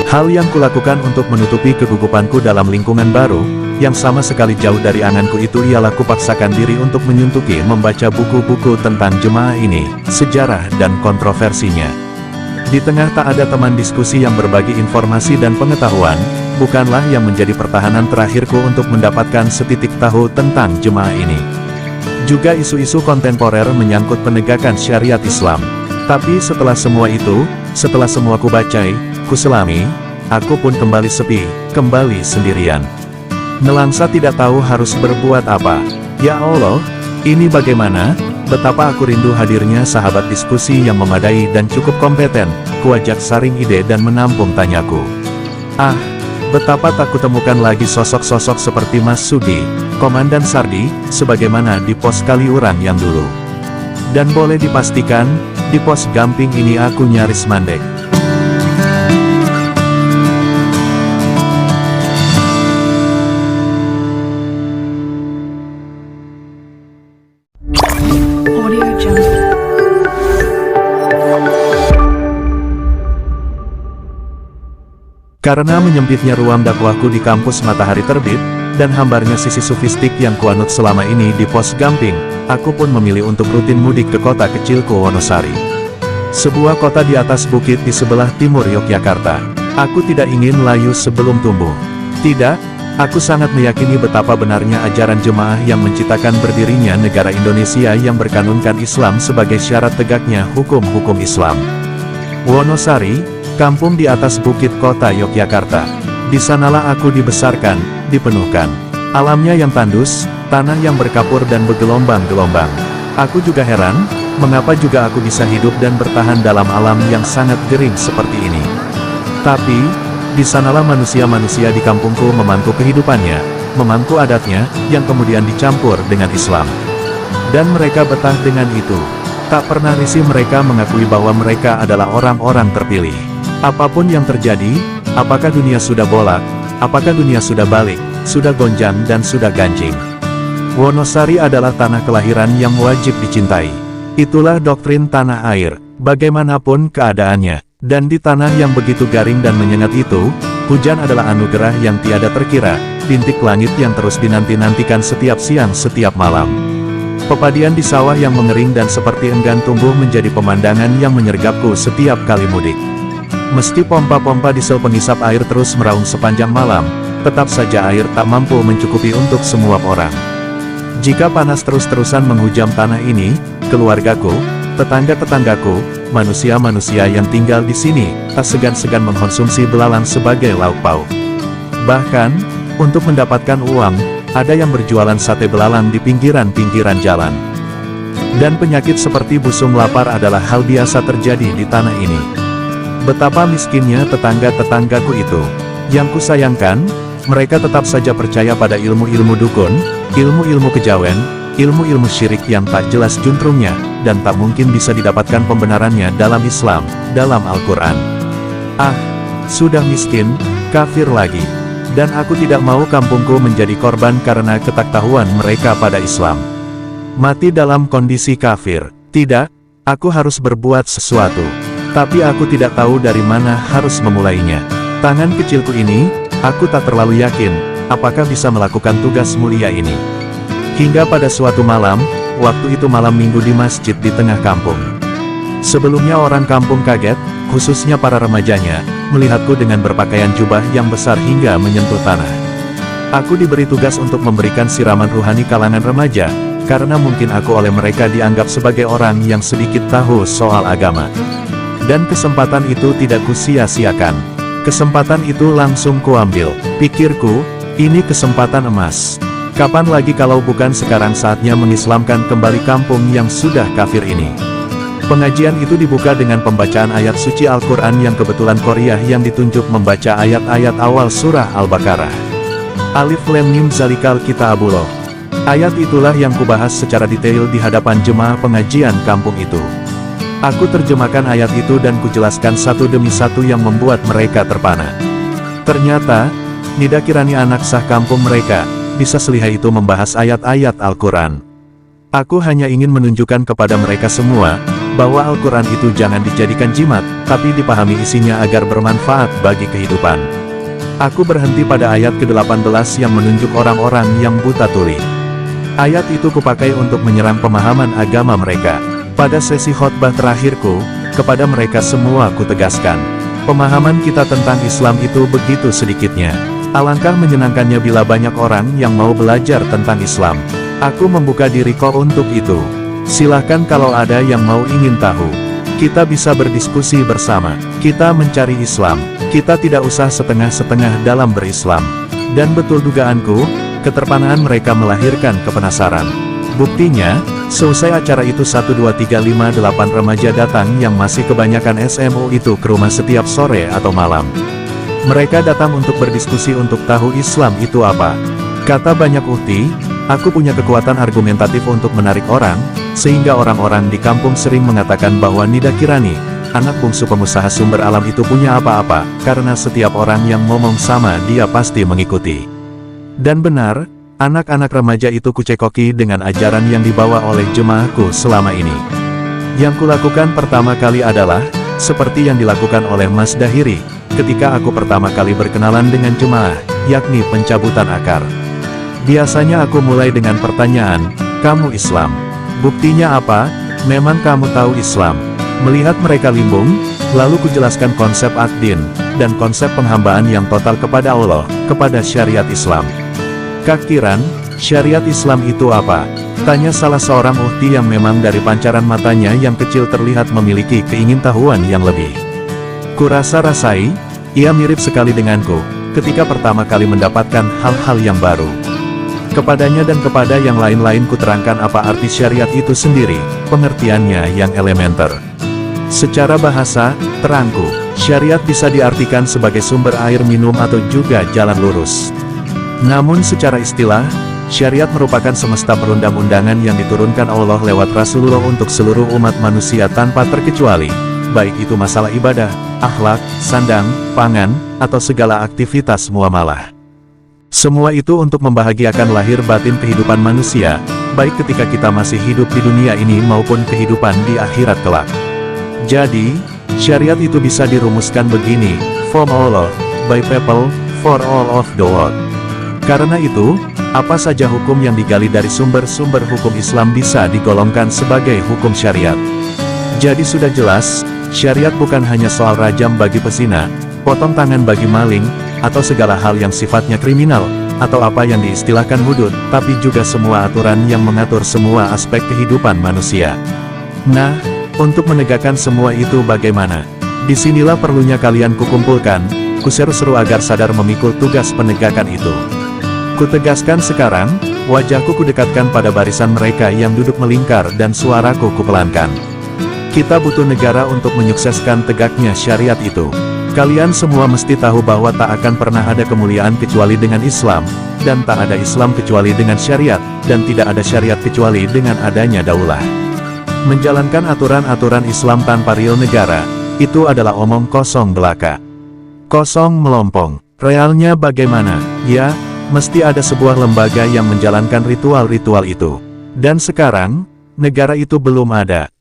Hal yang kulakukan untuk menutupi kegugupanku dalam lingkungan baru, yang sama sekali jauh dari anganku itu ialah kupaksakan diri untuk menyuntuki membaca buku-buku tentang jemaah ini, sejarah dan kontroversinya. Di tengah tak ada teman diskusi yang berbagi informasi dan pengetahuan, bukanlah yang menjadi pertahanan terakhirku untuk mendapatkan setitik tahu tentang jemaah ini. Juga isu-isu kontemporer menyangkut penegakan syariat Islam. Tapi setelah semua itu, setelah semua kubacai, kuselami, aku pun kembali sepi, kembali sendirian. Nelangsa tidak tahu harus berbuat apa. Ya Allah, ini bagaimana? Betapa aku rindu hadirnya sahabat diskusi yang memadai dan cukup kompeten, kuajak saring ide dan menampung tanyaku. Ah, betapa tak kutemukan lagi sosok-sosok seperti Mas Sudi, Komandan Sardi, sebagaimana di pos Kaliurang yang dulu. Dan boleh dipastikan, di pos Gamping ini aku nyaris mandek. Karena menyempitnya ruang dakwahku di kampus Matahari Terbit, dan hambarnya sisi sufistik yang kuanut selama ini di pos Gamping, aku pun memilih untuk rutin mudik ke kota kecilku Wonosari. Sebuah kota di atas bukit di sebelah timur Yogyakarta. Aku tidak ingin layu sebelum tumbuh. Tidak, aku sangat meyakini betapa benarnya ajaran jemaah yang menciptakan berdirinya negara Indonesia yang berkanunkan Islam sebagai syarat tegaknya hukum-hukum Islam. Wonosari, kampung di atas bukit kota Yogyakarta. Di sanalah aku dibesarkan, dipenuhkan. Alamnya yang tandus, tanah yang berkapur dan bergelombang-gelombang. Aku juga heran, mengapa juga aku bisa hidup dan bertahan dalam alam yang sangat kering seperti ini. Tapi, di sanalah manusia-manusia di kampungku memangku kehidupannya, memangku adatnya, yang kemudian dicampur dengan Islam. Dan mereka betah dengan itu. Tak pernah risih mereka mengakui bahwa mereka adalah orang-orang terpilih. Apapun yang terjadi, apakah dunia sudah bolak, apakah dunia sudah balik, sudah gonjang dan sudah ganjing. Wonosari adalah tanah kelahiran yang wajib dicintai. Itulah doktrin tanah air, bagaimanapun keadaannya. Dan di tanah yang begitu garing dan menyengat itu, hujan adalah anugerah yang tiada terkira, bintik langit yang terus dinanti-nantikan setiap siang setiap malam. Pepadian di sawah yang mengering dan seperti enggan tumbuh menjadi pemandangan yang menyergapku setiap kali mudik. Meski pompa-pompa diesel pengisap air terus meraung sepanjang malam, tetap saja air tak mampu mencukupi untuk semua orang. Jika panas terus-terusan menghujam tanah ini, keluargaku, tetangga-tetanggaku, manusia-manusia yang tinggal di sini, tak segan-segan mengkonsumsi belalang sebagai lauk pauk. Bahkan, untuk mendapatkan uang, ada yang berjualan sate belalang di pinggiran-pinggiran jalan. Dan penyakit seperti busung lapar adalah hal biasa terjadi di tanah ini. Betapa miskinnya tetangga-tetanggaku itu. Yang kusayangkan, mereka tetap saja percaya pada ilmu-ilmu dukun, ilmu-ilmu kejawen, ilmu-ilmu syirik yang tak jelas juntrungnya, dan tak mungkin bisa didapatkan pembenarannya dalam Islam, dalam Al-Quran. Ah, sudah miskin, kafir lagi. Dan aku tidak mau kampungku menjadi korban karena ketaktahuan mereka pada Islam. Mati dalam kondisi kafir. Tidak, aku harus berbuat sesuatu. Tapi aku tidak tahu dari mana harus memulainya. Tangan kecilku ini, aku tak terlalu yakin, apakah bisa melakukan tugas mulia ini. Hingga pada suatu malam, waktu itu malam minggu di masjid di tengah kampung. Sebelumnya orang kampung kaget, khususnya para remajanya, melihatku dengan berpakaian jubah yang besar hingga menyentuh tanah. Aku diberi tugas untuk memberikan siraman ruhani kalangan remaja, karena mungkin aku oleh mereka dianggap sebagai orang yang sedikit tahu soal agama. Dan kesempatan itu tidak kusia-siakan. Kesempatan itu langsung kuambil. Pikirku, ini kesempatan emas. Kapan lagi kalau bukan sekarang saatnya mengislamkan kembali kampung yang sudah kafir ini. Pengajian itu dibuka dengan pembacaan ayat suci Al-Quran yang kebetulan Korea yang ditunjuk membaca ayat-ayat awal surah Al-Baqarah. Alif Lam Mim Zalikal Kitabullah. Ayat itulah yang kubahas secara detail di hadapan jemaah pengajian kampung itu. Aku terjemahkan ayat itu dan kujelaskan satu demi satu yang membuat mereka terpana. Ternyata, Nida Kirani anak sah kampung mereka, bisa selihai itu membahas ayat-ayat Al-Quran. Aku hanya ingin menunjukkan kepada mereka semua, bahwa Al-Quran itu jangan dijadikan jimat, tapi dipahami isinya agar bermanfaat bagi kehidupan. Aku berhenti pada ayat ke-18 yang menunjuk orang-orang yang buta tuli. Ayat itu kupakai untuk menyerang pemahaman agama mereka. Pada sesi khotbah terakhirku, kepada mereka semua kutegaskan, pemahaman kita tentang Islam itu begitu sedikitnya. Alangkah menyenangkannya bila banyak orang yang mau belajar tentang Islam. Aku membuka diriku untuk itu. Silahkan kalau ada yang mau ingin tahu. Kita bisa berdiskusi bersama. Kita mencari Islam. Kita tidak usah setengah-setengah dalam berislam. Dan betul dugaanku, keterpanaan mereka melahirkan kepenasaran. Buktinya, selesai acara itu 1, 2, 3, 5, 8 remaja datang yang masih kebanyakan SMU itu ke rumah setiap sore atau malam. Mereka datang untuk berdiskusi untuk tahu Islam itu apa. Kata banyak ukti, aku punya kekuatan argumentatif untuk menarik orang, sehingga orang-orang di kampung sering mengatakan bahwa Nida Kirani, anak bungsu pengusaha sumber alam itu punya apa-apa, karena setiap orang yang ngomong sama dia pasti mengikuti. Dan benar, anak-anak remaja itu kucekoki dengan ajaran yang dibawa oleh jemaahku selama ini. Yang kulakukan pertama kali adalah, seperti yang dilakukan oleh Mas Dahiri, ketika aku pertama kali berkenalan dengan jemaah, yakni pencabutan akar. Biasanya aku mulai dengan pertanyaan, kamu Islam? Buktinya apa? Memang kamu tahu Islam? Melihat mereka limbung, lalu kujelaskan konsep ad-din, dan konsep penghambaan yang total kepada Allah, kepada syariat Islam. Kak Kiran, syariat Islam itu apa? Tanya salah seorang ukti yang memang dari pancaran matanya yang kecil terlihat memiliki keingintahuan yang lebih. Kurasa-rasai, ia mirip sekali denganku, ketika pertama kali mendapatkan hal-hal yang baru. Kepadanya dan kepada yang lain-lain kuterangkan apa arti syariat itu sendiri, pengertiannya yang elementer. Secara bahasa, terangku, syariat bisa diartikan sebagai sumber air minum atau juga jalan lurus. Namun secara istilah, syariat merupakan semesta perundang-undangan yang diturunkan Allah lewat Rasulullah untuk seluruh umat manusia tanpa terkecuali, baik itu masalah ibadah, akhlak, sandang, pangan, atau segala aktivitas muamalah. Semua itu untuk membahagiakan lahir batin kehidupan manusia, baik ketika kita masih hidup di dunia ini maupun kehidupan di akhirat kelak. Jadi, syariat itu bisa dirumuskan begini, from Allah, by people, for all of the world. Karena itu, apa saja hukum yang digali dari sumber-sumber hukum Islam bisa digolongkan sebagai hukum syariat. Jadi sudah jelas, syariat bukan hanya soal rajam bagi pezina, potong tangan bagi maling, atau segala hal yang sifatnya kriminal, atau apa yang diistilahkan hudud, tapi juga semua aturan yang mengatur semua aspek kehidupan manusia. Nah, untuk menegakkan semua itu bagaimana? Disinilah perlunya kalian kukumpulkan, kuseru-seru agar sadar memikul tugas penegakan itu. Kutegaskan sekarang, wajahku kudekatkan pada barisan mereka yang duduk melingkar dan suaraku kupelankan. Kita butuh negara untuk menyukseskan tegaknya syariat itu. Kalian semua mesti tahu bahwa tak akan pernah ada kemuliaan kecuali dengan Islam, dan tak ada Islam kecuali dengan syariat, dan tidak ada syariat kecuali dengan adanya daulah. Menjalankan aturan-aturan Islam tanpa real negara, itu adalah omong kosong belaka. Kosong melompong. Realnya bagaimana? Ya, mesti ada sebuah lembaga yang menjalankan ritual-ritual itu. Dan sekarang, negara itu belum ada.